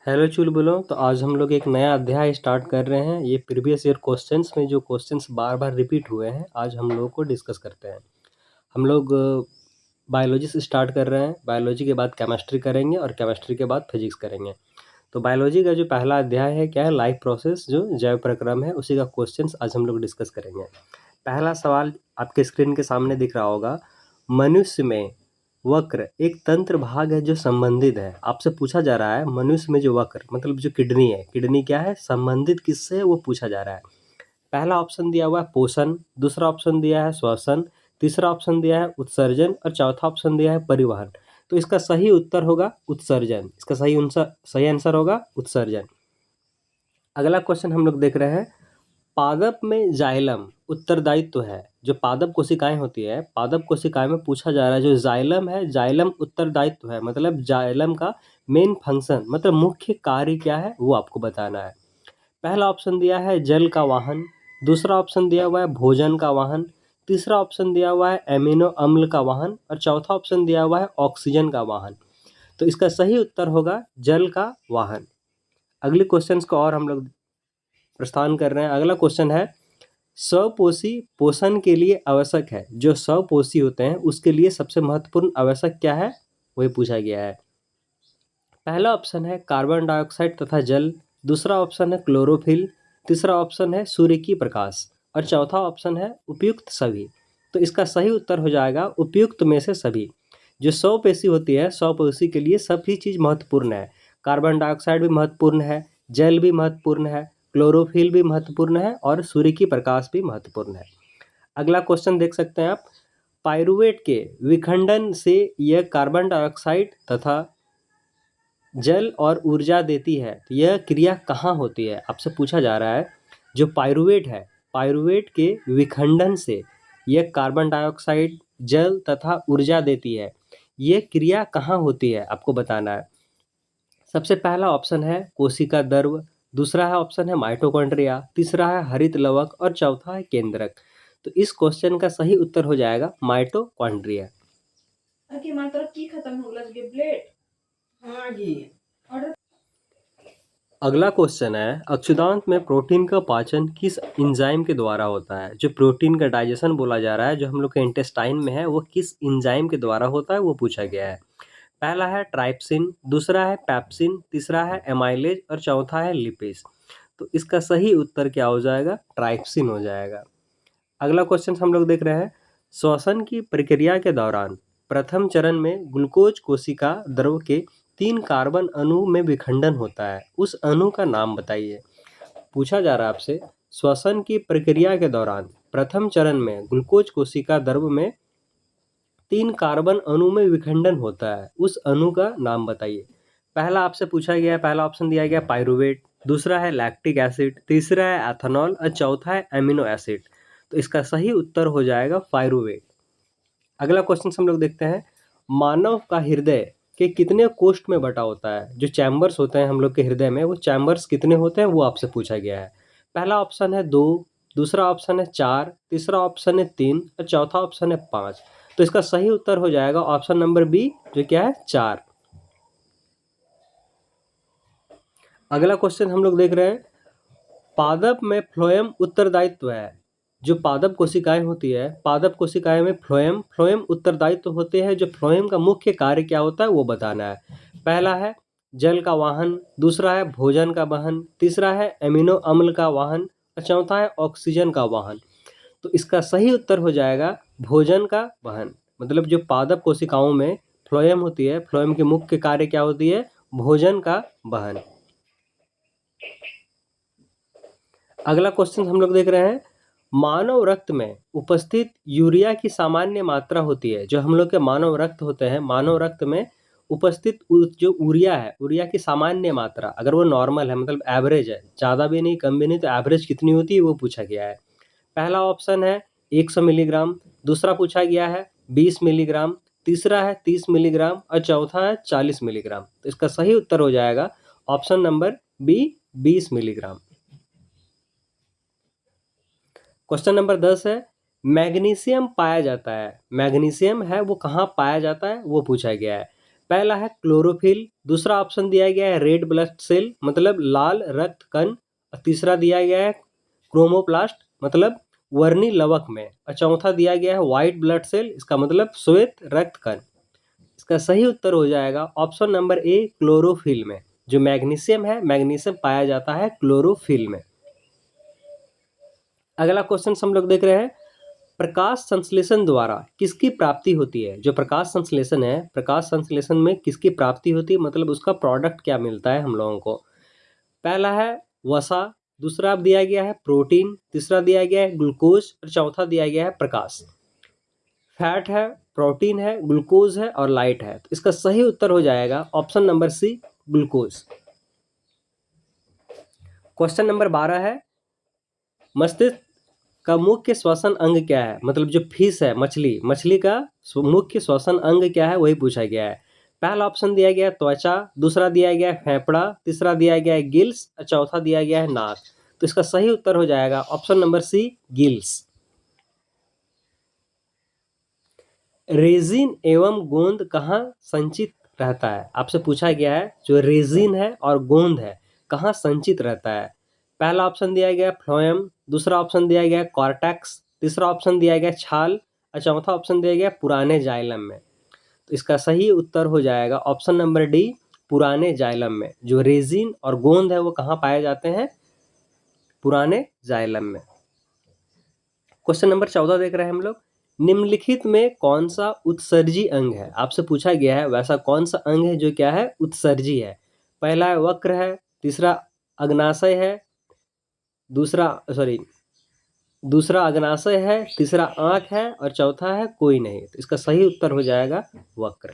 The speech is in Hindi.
हेलो चुलबुलों। तो आज हम लोग एक नया अध्याय स्टार्ट कर रहे हैं। ये प्रीवियस ईयर क्वेश्चंस में जो क्वेश्चंस बार बार रिपीट हुए हैं आज हम लोगों को डिस्कस करते हैं। हम लोग बायोलॉजी से स्टार्ट कर रहे हैं। बायोलॉजी के बाद केमिस्ट्री करेंगे और केमिस्ट्री के बाद फिजिक्स करेंगे। तो बायोलॉजी का जो पहला अध्याय है क्या है, लाइफ प्रोसेस, जो जैव प्रक्रम है, उसी का क्वेश्चंस आज हम लोग डिस्कस करेंगे। पहला सवाल आपके स्क्रीन के सामने दिख रहा होगा। मनुष्य में वक्र एक तंत्र भाग है जो संबंधित है। आपसे पूछा जा रहा है मनुष्य में जो वक्र मतलब जो किडनी है, किडनी क्या है, संबंधित किससे है वो पूछा जा रहा है। पहला ऑप्शन दिया हुआ है पोषण, दूसरा ऑप्शन दिया है श्वसन, तीसरा ऑप्शन दिया है उत्सर्जन और चौथा ऑप्शन दिया है परिवहन। तो इसका सही उत्तर होगा उत्सर्जन। इसका सही आंसर होगा उत्सर्जन। अगला क्वेश्चन हम लोग देख रहे हैं। पादप में जाइलम उत्तरदायित्व है। जो पादप कोशिकाएं होती है, पादप कोशिकाएं में पूछा जा रहा है जो जाइलम है, जाइलम उत्तरदायित्व है मतलब जाइलम का मेन फंक्शन मतलब मुख्य कार्य क्या है वो आपको बताना है। पहला ऑप्शन दिया है जल का वाहन, दूसरा ऑप्शन दिया हुआ है भोजन का वाहन, तीसरा ऑप्शन दिया हुआ है एमिनो अम्ल का वाहन और चौथा ऑप्शन दिया हुआ है ऑक्सीजन का वाहन। तो इसका सही उत्तर होगा जल का वाहन। अगले क्वेश्चन को और हम लोग प्रस्थान कर रहे हैं। अगला क्वेश्चन है स्वपोषी पोषण के लिए आवश्यक है। जो स्वपोषी होते हैं उसके लिए सबसे महत्वपूर्ण आवश्यक क्या है वही पूछा गया है। पहला ऑप्शन है कार्बन डाइऑक्साइड तथा जल, दूसरा ऑप्शन है क्लोरोफिल, तीसरा ऑप्शन है सूर्य की प्रकाश और चौथा ऑप्शन है उपयुक्त सभी। तो इसका सही उत्तर हो जाएगा उपयुक्त में से सभी। जो स्वपेशी होती है, स्वपेशी के लिए सभी चीज़ महत्वपूर्ण है। कार्बन डाइऑक्साइड भी महत्वपूर्ण है, जल भी महत्वपूर्ण है, क्लोरोफिल भी महत्वपूर्ण है और सूर्य की प्रकाश भी महत्वपूर्ण है। अगला क्वेश्चन देख सकते हैं आप। पाइरुवेट के विखंडन से यह कार्बन डाइऑक्साइड तथा जल और ऊर्जा देती है। तो यह क्रिया कहाँ होती है आपसे पूछा जा रहा है। जो पाइरुवेट है, पाइरुवेट के विखंडन से यह कार्बन डाइऑक्साइड, जल तथा ऊर्जा देती है। यह क्रिया कहाँ होती है आपको बताना है। सबसे पहला ऑप्शन है कोशिका द्रव, दूसरा है ऑप्शन है माइटोकॉन्ड्रिया, तीसरा है हरित लवक और चौथा है केंद्रक। तो इस क्वेश्चन का सही उत्तर हो जाएगा माइटोकॉन्ड्रिया। मात्र की खत्म हो गया ब्लेड। हाँ जी। अगला क्वेश्चन है अक्षुदांत में प्रोटीन का पाचन किस एंजाइम के द्वारा होता है। जो प्रोटीन का डाइजेशन बोला जा रहा है, जो हम लोग के इंटेस्टाइन में है, वो किस एंजाइम के द्वारा होता है वो पूछा गया है। पहला है ट्राइप्सिन, दूसरा है पैप्सिन, तीसरा है एमाइलेज और चौथा है लिपेज। तो इसका सही उत्तर क्या हो जाएगा, ट्राइप्सिन हो जाएगा। अगला क्वेश्चन हम लोग देख रहे हैं। श्वसन की प्रक्रिया के दौरान प्रथम चरण में ग्लूकोज कोशिका द्रव के 3 कार्बन अणु में विखंडन होता है। उस अणु का नाम बताइए। पूछा जा रहा है आपसे श्वसन की प्रक्रिया के दौरान प्रथम चरण में ग्लूकोज कोशिका द्रव में 3 कार्बन अणु में विखंडन होता है, उस अणु का नाम बताइए। पहला आपसे पूछा गया है, पहला ऑप्शन दिया गया पाइरुवेट, दूसरा है लैक्टिक एसिड, तीसरा है एथेनॉल और चौथा है एमिनो एसिड। तो इसका सही उत्तर हो जाएगा पाइरुवेट। अगला क्वेश्चन हम लोग देखते हैं। मानव का हृदय के कितने कोष्ठ में बटा होता है। जो चैम्बर्स होते हैं हम लोग के हृदय में, वो चैम्बर्स कितने होते हैं वो आपसे पूछा गया है। पहला ऑप्शन है 2, दूसरा ऑप्शन है 4, तीसरा ऑप्शन है 3 और चौथा ऑप्शन है 5। तो इसका सही उत्तर हो जाएगा ऑप्शन नंबर बी, जो क्या है 4। अगला क्वेश्चन हम लोग देख रहे हैं। पादप में फ्लोएम उत्तरदायित्व है। जो पादप कोशिकाएं होती है, पादप कोशिकाएं में फ्लोएम फ्लोएम उत्तरदायित्व होते हैं। जो फ्लोएम का मुख्य कार्य क्या होता है वो बताना है। पहला है जल का वाहन, दूसरा है भोजन का वाहन, तीसरा है एमिनो अम्ल का वाहन और चौथा है ऑक्सीजन का वाहन। तो इसका सही उत्तर हो जाएगा भोजन का वहन। मतलब जो पादप कोशिकाओं में फ्लोएम होती है, फ्लोएम की मुख्य कार्य क्या होती है, भोजन का वहन। अगला क्वेश्चन हम लोग देख रहे हैं। मानव रक्त में उपस्थित यूरिया की सामान्य मात्रा होती है। जो हम लोग के मानव रक्त होते हैं, मानव रक्त में उपस्थित जो यूरिया है, यूरिया की सामान्य मात्रा अगर वो नॉर्मल है मतलब एवरेज है, ज़्यादा भी नहीं कम भी नहीं, तो एवरेज कितनी होती है वो पूछा गया है। पहला ऑप्शन है 100 मिलीग्राम, दूसरा पूछा गया है 20 मिलीग्राम, तीसरा है 30 मिलीग्राम और चौथा है 40 मिलीग्राम। तो इसका सही उत्तर हो जाएगा option number B, 20 milligram. Question number 10 है मैग्नीशियम पाया जाता है। मैग्नीशियम है वो कहाँ पाया जाता है वो पूछा गया है। पहला है क्लोरोफिल, दूसरा ऑप्शन दिया गया है रेड ब्लड सेल मतलब लाल रक्त कण, और तीसरा दिया गया है क्रोमोप्लास्ट मतलब वर्णी लवक में, और चौथा दिया गया है व्हाइट ब्लड सेल, इसका मतलब श्वेत रक्त कण। इसका सही उत्तर हो जाएगा ऑप्शन नंबर ए क्लोरोफिल में। जो मैग्नीशियम है, मैग्नीशियम पाया जाता है क्लोरोफिल में। अगला क्वेश्चन हम लोग देख रहे हैं, प्रकाश संश्लेषण द्वारा किसकी प्राप्ति होती है। जो प्रकाश संश्लेषण है, प्रकाश संश्लेषण में किसकी प्राप्ति होती है, मतलब उसका प्रोडक्ट क्या मिलता है हम लोगों को। पहला है वसा, दूसरा दिया गया है प्रोटीन, तीसरा दिया गया है ग्लूकोज, और चौथा दिया गया है प्रकाश। फैट है, प्रोटीन है, ग्लूकोज है और लाइट है। तो इसका सही उत्तर हो जाएगा option number C glucose. Question number 12 है, मस्तिष्क का मुख्य श्वसन अंग क्या है। मतलब जो फिश है, मछली का मुख्य श्वसन अंग क्या है वही पूछा गया है। पहला ऑप्शन दिया गया है त्वचा, दूसरा दिया गया है फेफड़ा, तीसरा दिया गया है गिल्स और चौथा दिया गया है नाक। तो इसका सही उत्तर हो जाएगा option number C gills. Resin एवं गोंद कहाँ संचित रहता है। आपसे पूछा गया है जो रेजिन है और गोंद है कहाँ संचित रहता है। पहला ऑप्शन दिया गया फ्लोएम, दूसरा ऑप्शन दिया गया कॉर्टेक्स, तीसरा ऑप्शन दिया गया छाल और चौथा ऑप्शन दिया गया पुराने जाइलम में। तो इसका सही उत्तर हो जाएगा ऑप्शन नंबर डी पुराने जाइलम में। जो रेजिन और गोंद है वो कहाँ पाए जाते हैं, पुराने जाइलम में। क्वेश्चन नंबर 14 देख रहे हैं हम लोग, निम्नलिखित में कौन सा उत्सर्जी अंग है। आपसे पूछा गया है वैसा कौन सा अंग है जो क्या है उत्सर्जी है। पहला है वक्र है, तीसरा अग्नाशय है, दूसरा अग्नाशय है, तीसरा आंख है और चौथा है कोई नहीं। तो इसका सही उत्तर हो जाएगा वक्र।